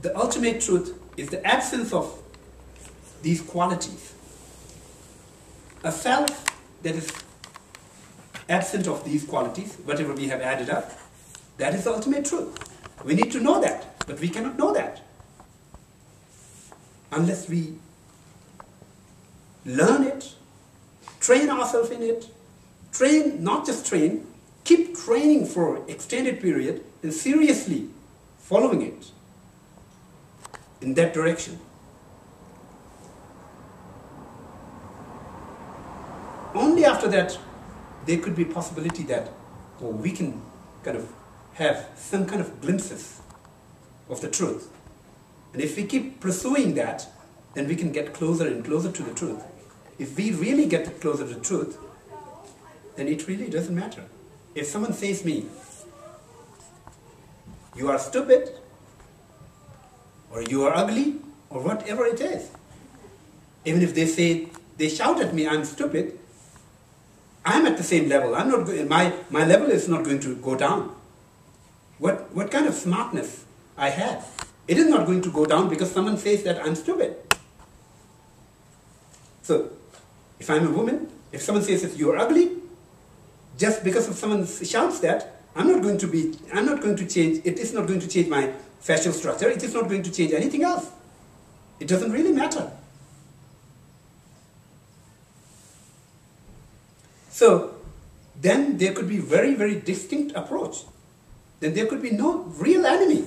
the ultimate truth is the absence of these qualities. A self that is absent of these qualities, whatever we have added up, that is the ultimate truth. We need to know that, but we cannot know that unless we learn it, train ourselves in it, not just train, keep training for an extended period and seriously following it in that direction. Only after that, there could be a possibility that we can kind of have some kind of glimpses of the truth. And if we keep pursuing that, then we can get closer and closer to the truth. If we really get closer to the truth, then it really doesn't matter. If someone says to me, you are stupid, or you are ugly, or whatever it is, even if they shout at me, I'm stupid, I'm at the same level. I'm not my level is not going to go down. What kind of smartness I have? It is not going to go down because someone says that I'm stupid. So, if I'm a woman, if someone says that you're ugly, just because if someone shouts that, I'm not going to change, it is not going to change my facial structure, it is not going to change anything else. It doesn't really matter. So, then there could be very, very distinct approach. Then there could be no real enemy.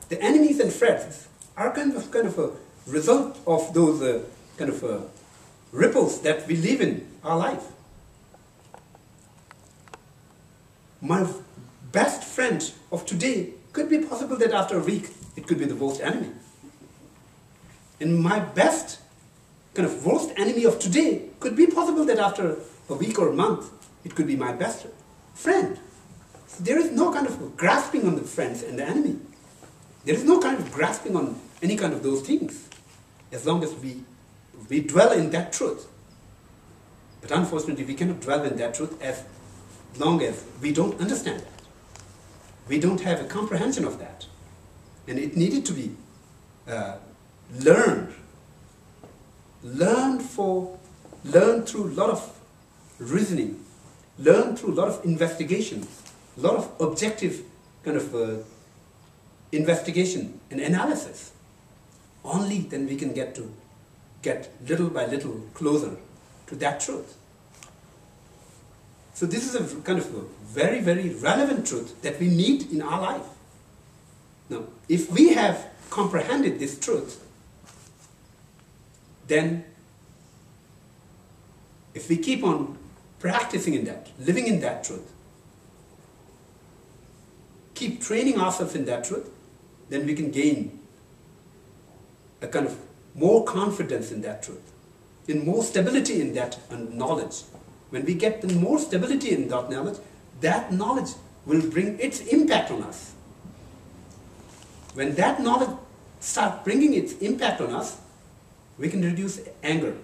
The enemies and friends are kind of a result of those ripples that we live in our life. My best friend of today could be possible that after a week it could be the worst enemy. And my best worst enemy of today could be possible that after a week or a month it could be my best friend. So there is no kind of grasping on the friends and the enemy. There is no kind of grasping on any kind of those things, as long as we dwell in that truth. But unfortunately, we cannot dwell in that truth as long as we don't understand that. We don't have a comprehension of that. And it needed to be learned. Learned through a lot of reasoning, learned through a lot of investigation, a lot of objective investigation and analysis. Only then we can get little by little closer to that truth. So this is a very, very relevant truth that we need in our life. Now, if we have comprehended this truth, then if we keep on practicing in that, living in that truth, keep training ourselves in that truth, then we can gain a more confidence in that truth, in more stability in that knowledge. When we get the more stability in that knowledge will bring its impact on us. When that knowledge starts bringing its impact on us, we can reduce anger,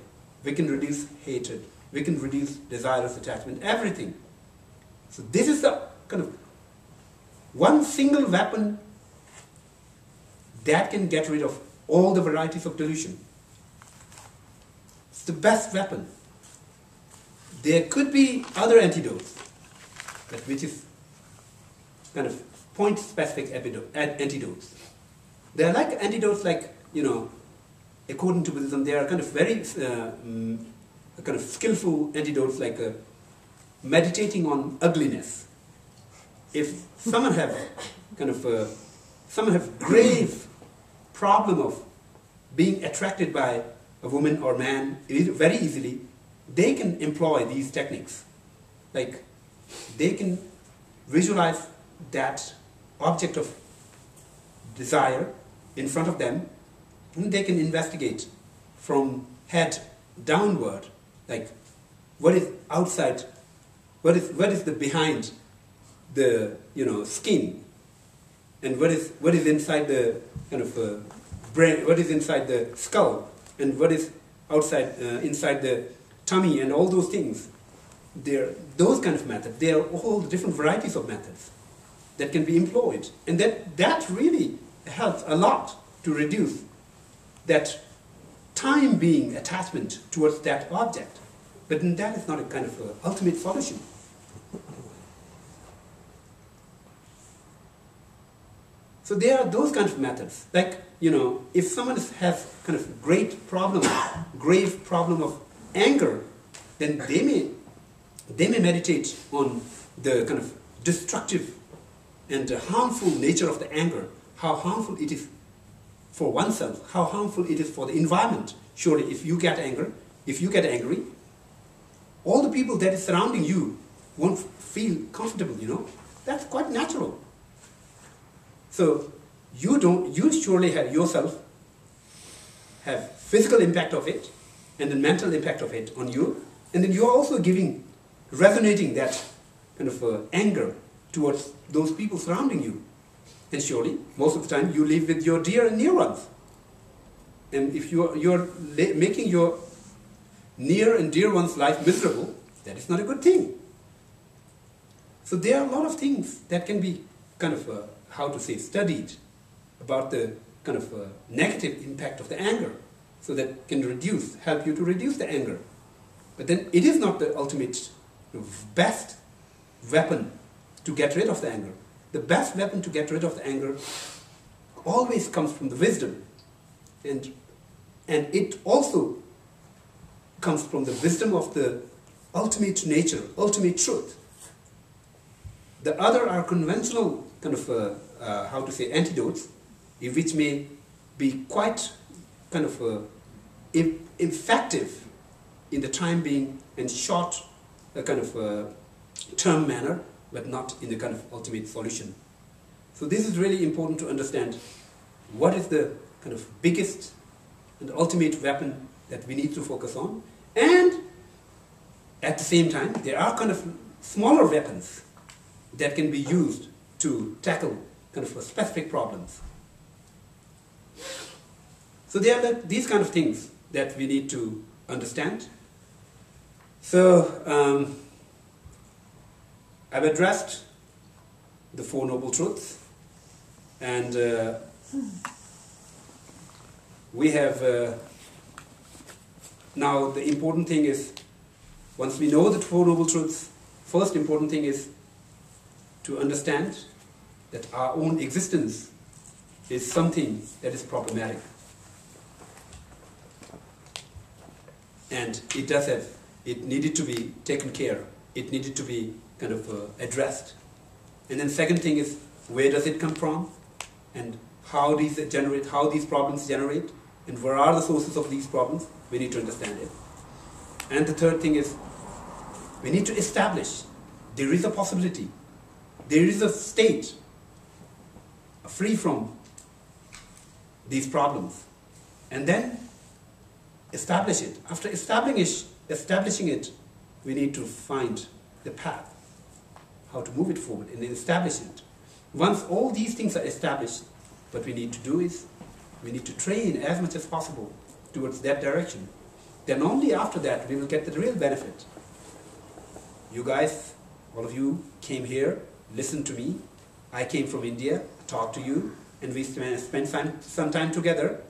we can reduce hatred, we can reduce desirous attachment, everything. So this is the one single weapon that can get rid of all the varieties of delusion. It's the best weapon. There could be other antidotes, but which is point-specific antidotes. They are like antidotes, according to Buddhism, they are very skillful antidotes, like meditating on ugliness. If someone have grave problem of being attracted by a woman or man very easily, they can employ these techniques. Like, they can visualize that object of desire in front of them, and they can investigate from head downward, like what is outside, what is the behind the skin, and what is inside the brain, what is inside the skull, and what is outside inside the tummy, and all those things. Those kind of methods. There are all different varieties of methods that can be employed, and that really helps a lot to reduce that time being attachment towards that object. But that is not a kind of ultimate solution. So there are those kind of methods. Like, if someone has kind of grave problem of anger, then they may meditate on the kind of destructive and harmful nature of the anger, how harmful it is for oneself, how harmful it is for the environment. Surely, if you get angry, all the people that is surrounding you won't feel comfortable, That's quite natural. So, you surely have yourself have physical impact of it, and the mental impact of it on you, and then you're also resonating that kind of anger towards those people surrounding you. And surely, most of the time, you live with your dear and near ones. And if you're making your near and dear one's life miserable, that is not a good thing. So there are a lot of things that can be kind of, studied about the kind of negative impact of the anger, so that can help you to reduce the anger. But then it is not the ultimate best weapon to get rid of the anger. The best weapon to get rid of the anger always comes from the wisdom. And it also comes from the wisdom of the ultimate nature, ultimate truth. The other are conventional kind of, antidotes, which may be quite kind of effective in the time being and short kind of term manner, but not in the kind of ultimate solution. So this is really important to understand what is the kind of biggest and ultimate weapon that we need to focus on. And at the same time, there are kind of smaller weapons that can be used to tackle kind of specific problems. So there are these kind of things that we need to understand. So I've addressed the Four Noble Truths, and we have now the important thing is, once we know the Four Noble Truths, first important thing is to understand that our own existence is something that is problematic. And it needed to be taken care, it needed to be kind of addressed. And then second thing is, where does it come from? And how these problems generate, and where are the sources of these problems? We need to understand it. And the third thing is, we need to establish there is a possibility, there is a state free from these problems. And then establish it. After establishing it, we need to find the path, how to move it forward, and then establish it. Once all these things are established, what we need to do is, we need to train as much as possible towards that direction. Then only after that we will get the real benefit. You guys, all of you came here, listened to me. I came from India, talked to you, and we spent some time together.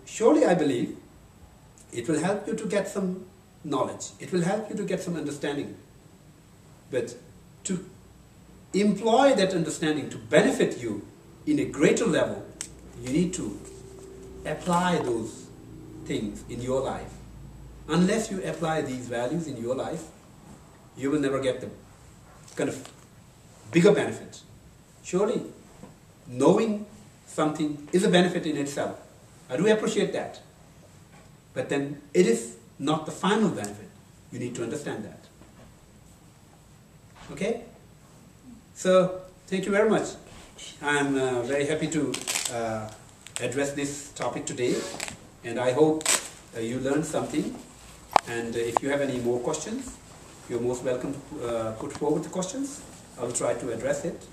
Surely I believe it will help you to get some knowledge. It will help you to get some understanding. But to employ that understanding to benefit you in a greater level, you need to apply those things in your life. Unless you apply these values in your life, you will never get the kind of bigger benefit. Surely, knowing something is a benefit in itself. I do appreciate that. But then it is not the final benefit. You need to understand that. Okay? So, thank you very much. I'm very happy to address this topic today, and I hope you learned something. And if you have any more questions, you're most welcome to put forward the questions. I will try to address it.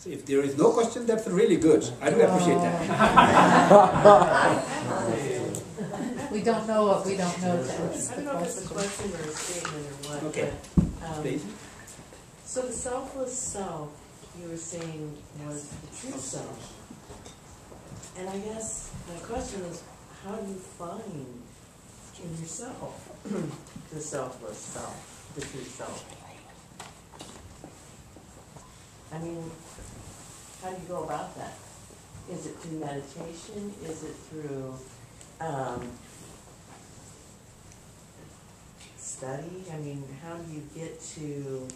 So if there is no question, that's really good. I do appreciate that. We don't know what we don't know. That's I don't know if it's a question or a statement or what. Okay. But, Please. so the selfless self, you were saying, was the true self. And I guess my question is, how do you find in yourself the selfless self, the true self? I mean, how do you go about that? Is it through meditation? Is it through study? I mean, how do you get to,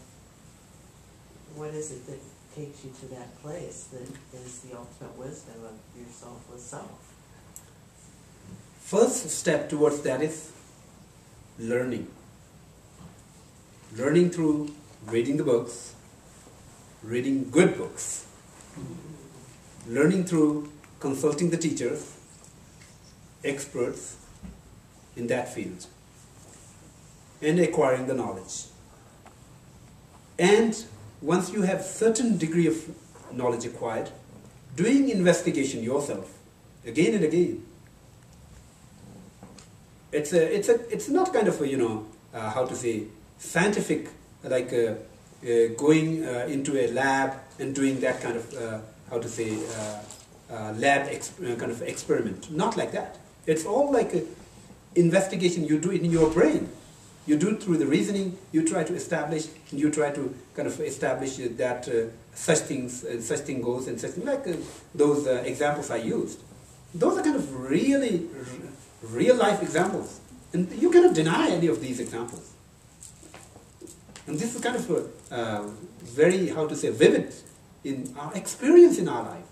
what is it that takes you to that place that is the ultimate wisdom of your selfless self? First step towards that is learning. Learning through reading the books, reading good books, learning through consulting the teachers, experts in that field, and acquiring the knowledge. And once you have certain degree of knowledge acquired, doing investigation yourself again and again. It's not kind of a, how to say, scientific, like going into a lab and doing that kind of how to say lab kind of experiment. Not like that. It's all like a investigation you do it in your brain. You do it through the reasoning. You try to establish, and you try to kind of establish that such thing goes, and such thing, like those examples I used. Those are kind of really real life examples, and you cannot deny any of these examples. And this is kind of very, how to say, vivid in our experience in our life.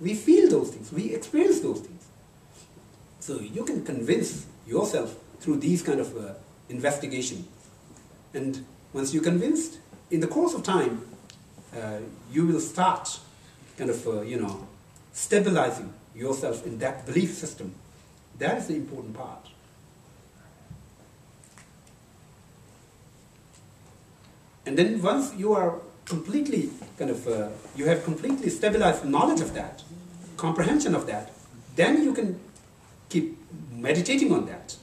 We feel those things. We experience those things. So you can convince yourself through these kind of investigation. And once you're convinced, in the course of time, you will start kind of, stabilizing yourself in that belief system. That is the important part. And then once you are completely kind of, you have completely stabilized knowledge of that, comprehension of that, then you can keep meditating on that.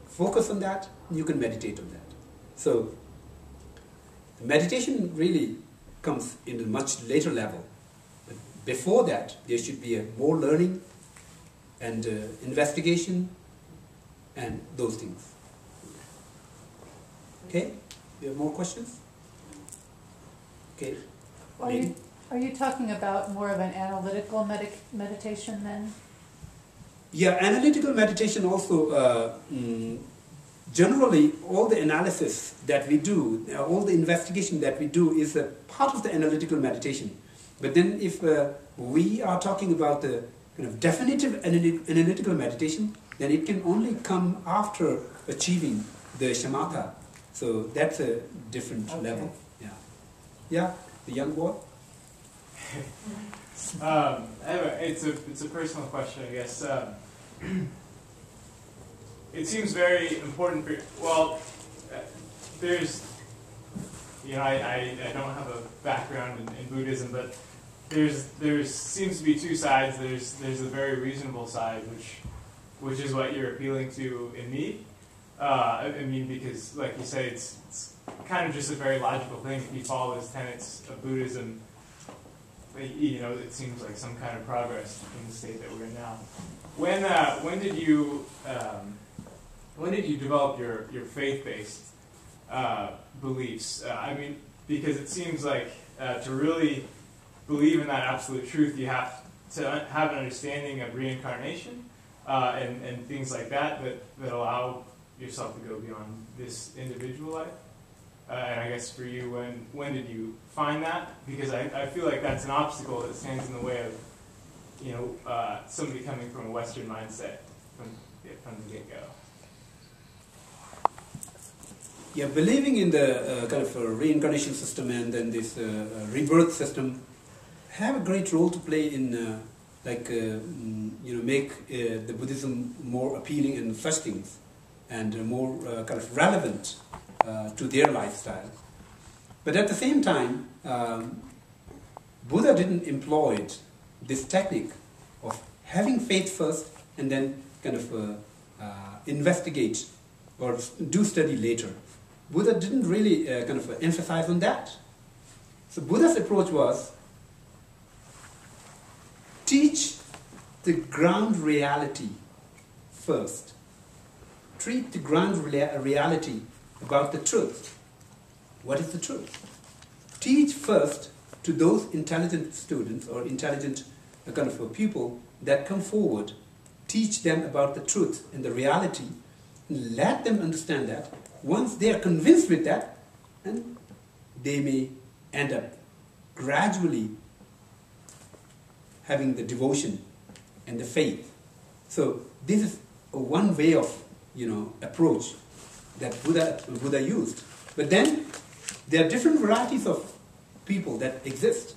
Focus on that, you can meditate on that. So, meditation really comes in a much later level. But before that, there should be more learning and investigation and those things. Okay? You have more questions? Okay. Are you talking about more of an analytical meditation then? Yeah, analytical meditation also, generally all the analysis that we do, all the investigation that we do is a part of the analytical meditation. But then if we are talking about the kind of definitive analytical meditation, then it can only come after achieving the shamatha. So that's a different level. Yeah. Yeah, the young boy? It's a personal question, I guess. It seems very important for, well, there's, I don't have a background in Buddhism, but there seems to be two sides. There's a very reasonable side, which is what you're appealing to in me. I mean, because like you say, it's kind of just a very logical thing. If you follow those tenets of Buddhism, it seems like some kind of progress in the state that we're in now. When did you develop your faith-based beliefs? I mean, because it seems like to really believe in that absolute truth, you have to have an understanding of reincarnation and things like that allow yourself to go beyond this individual life. And I guess for you, when did you find that? Because I feel like that's an obstacle that stands in the way of somebody coming from a Western mindset from the get-go. Yeah, believing in the kind of reincarnation system and then this rebirth system have a great role to play in make the Buddhism more appealing and such things, and more kind of relevant to their lifestyle. But at the same time, Buddha didn't employ this technique of having faith first and then kind of investigate or do study later. Buddha didn't really kind of emphasize on that. So Buddha's approach was teach the ground reality first. Treat the ground reality about the truth. What is the truth? Teach first to those intelligent students or intelligent kind of people that come forward. Teach them about the truth and the reality. And let them understand that. Once they are convinced with that, and they may end up gradually having the devotion and the faith. So this is one way of approach that Buddha used. But then there are different varieties of people that exist.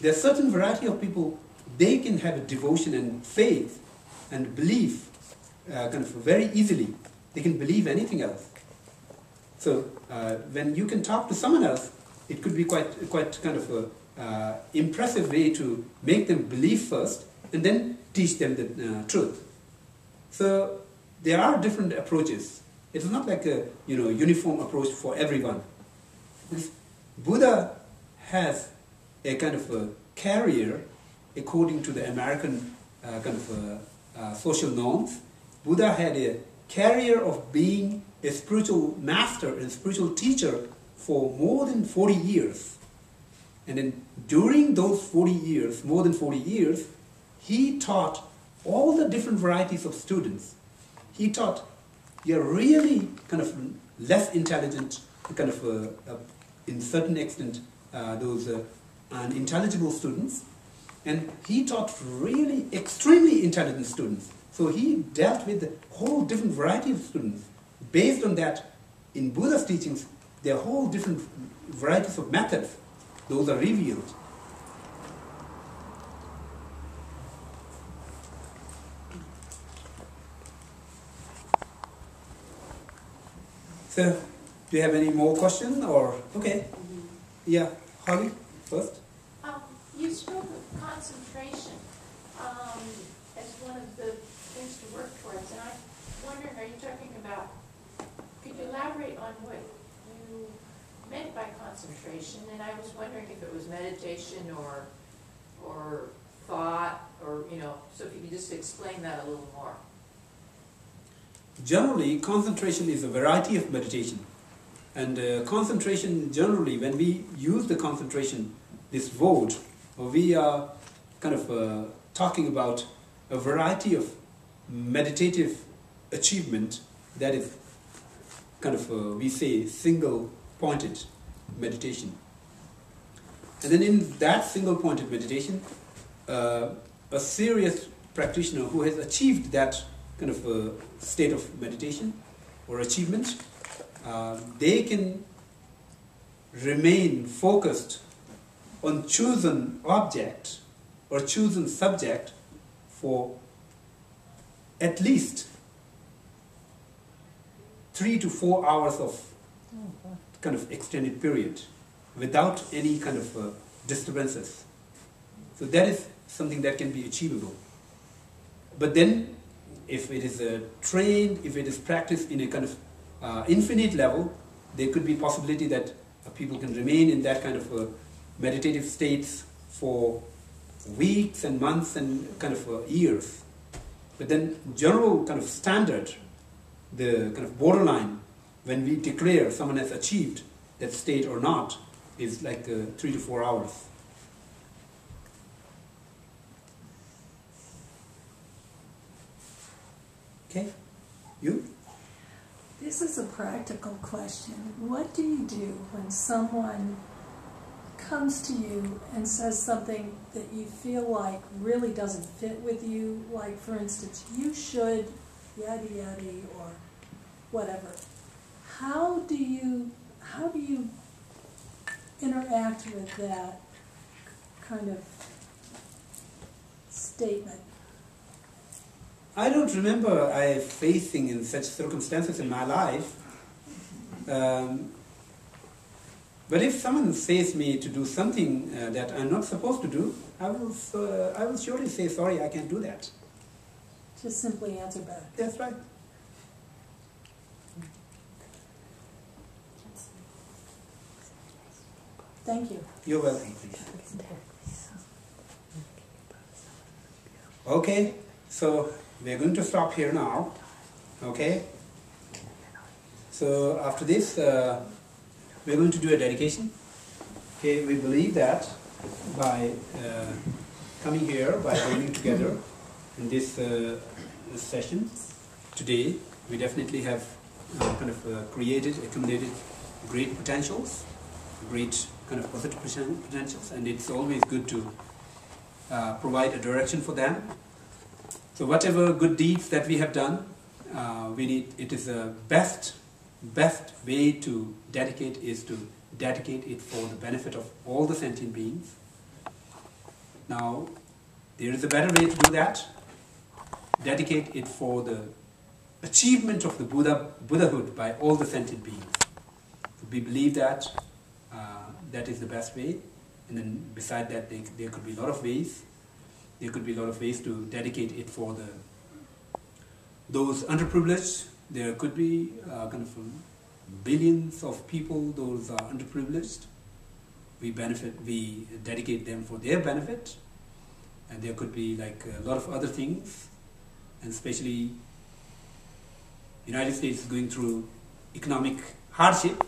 There are certain variety of people, they can have a devotion and faith and belief kind of very easily. They can believe anything else. So when you can talk to someone else, it could be quite kind of a impressive way to make them believe first and then teach them the truth. So there are different approaches. It's not like a uniform approach for everyone. Buddha has a kind of a carrier according to the American kind of social norms. Buddha had a carrier of being a spiritual master and spiritual teacher for more than 40 years. And then during those 40 years, more than 40 years, he taught all the different varieties of students. He taught you're really kind of less intelligent, kind of in certain extent those unintelligible students, and he taught really extremely intelligent students. So he dealt with a whole different variety of students. Based on that, in Buddha's teachings, there are whole different varieties of methods. Those are revealed. So, do you have any more questions or okay? Yeah, Holly first. You spoke of concentration as one of the things to work towards, and I'm wondering, are you talking about? Could you elaborate on what you meant by concentration? And I was wondering if it was meditation or thought, or so if you could just explain that a little more. Generally, concentration is a variety of meditation. And concentration, generally, when we use the concentration, this word, we are kind of talking about a variety of meditative achievement that is kind of, we say, single-pointed meditation. And then in that single-pointed meditation, a serious practitioner who has achieved that kind of state of meditation or achievement, they can remain focused on chosen object or chosen subject for at least 3 to 4 hours of kind of extended period without any kind of disturbances. So that is something that can be achievable. But then if it is trained, if it is practiced in a kind of infinite level, there could be possibility that people can remain in that kind of meditative states for weeks and months and kind of years. But then general kind of standard, the kind of borderline, when we declare someone has achieved that state or not, is like 3 to 4 hours. Okay, you? This is a practical question. What do you do when someone comes to you and says something that you feel like really doesn't fit with you? Like, for instance, you should yada yada or whatever. How do you interact with that kind of statement? I don't remember I facing in such circumstances in my life. But if someone says me to do something that I'm not supposed to do, I will surely say, sorry, I can't do that. Just simply answer back. That's right. Thank you. You're welcome. Okay, so we're going to stop here now. Okay? So after this, we're going to do a dedication. Okay, we believe that by coming here, by joining together in this session today, we definitely have accumulated great potentials, great kind of positive potentials, and it's always good to provide a direction for them. So whatever good deeds that we have done, it is the best way to dedicate is to dedicate it for the benefit of all the sentient beings. Now, there is a better way to do that. Dedicate it for the achievement of the Buddhahood by all the sentient beings. So we believe that that is the best way. And then beside that, there could be a lot of ways. There could be a lot of ways to dedicate it for those underprivileged. There could be billions of people, those are underprivileged. We dedicate them for their benefit. And there could be like a lot of other things. And especially United States is going through economic hardship.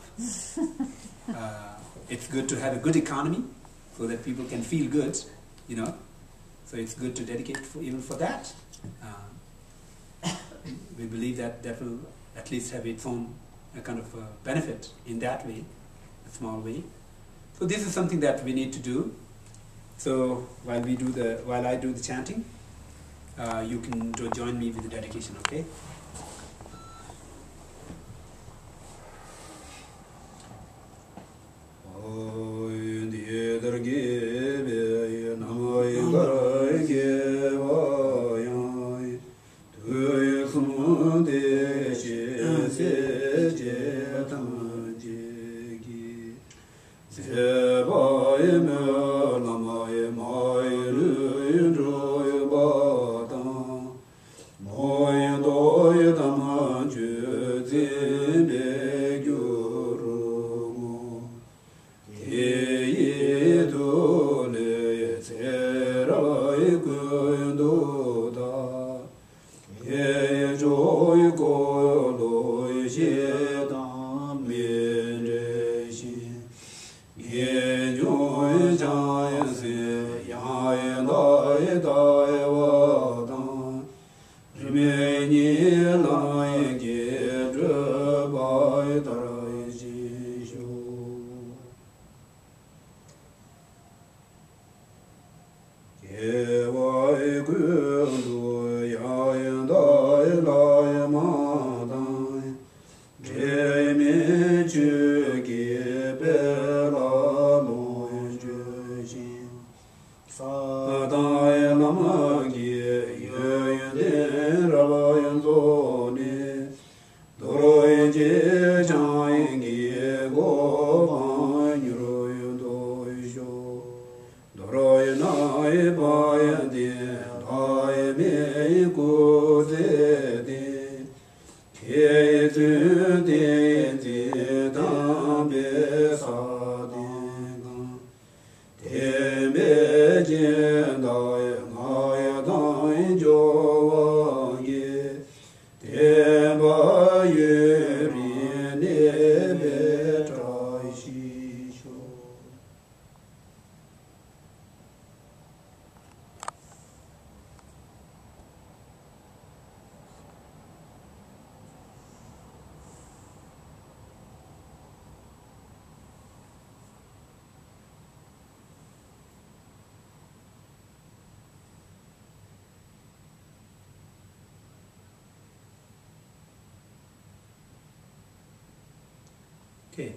It's good to have a good economy so that people can feel good, you know. So it's good to dedicate even for that. We believe that will at least have its own kind of benefit in that way, a small way. So this is something that we need to do. So while I do the chanting, you can join me with the dedication, okay? Okay.